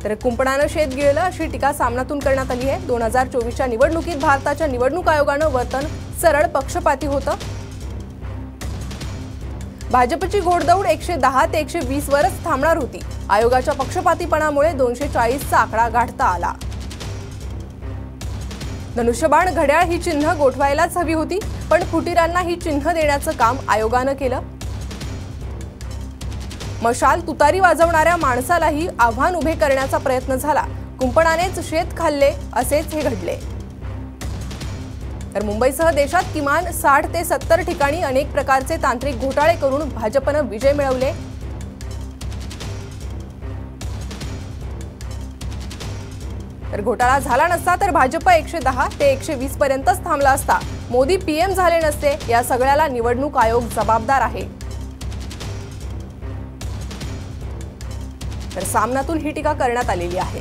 तर कुंपणानं शेत गिळलं अशी टीका सामनातून करण्यात आली आहे। 2024च्या निवडणुकीत भारताच्या निवडणूक आयोगानं वर्तन सरळ पक्षपाती होतं। भाजपची घोडदौड 110 ते 120 वरच थांबणार होती। आयोगाच्या पक्षपातीपणामुळे 240चा आकडा गाठता आला। धनुष्यबाण घड्याळ ही चिन्ह गोठवायलाच हवी होती, पण फुटीरांना ही चिन्ह देण्याचं काम आयोगानं केलं। मशाल तुतारी वाजवणाऱ्या माणसालाही आव्हान उभे करण्याचा प्रयत्न झाला। कुंपणानेच शेत खाल्ले असेच हे घडले। तर मुंबईसह देशात किमान 60 ते 70 ठिकाणी अनेक प्रकारचे तांत्रिक घोटाळे करून भाजपनं विजय मिळवले। तर घोटाळा झाला नसता तर भाजप 110 ते 120 पर्यंतच थांबला असता। मोदी पीएम झाले नसते, या सगळ्याला निवडणूक आयोग जबाबदार आहे। तर सामनातून ही टीका करण्यात आलेली आहे।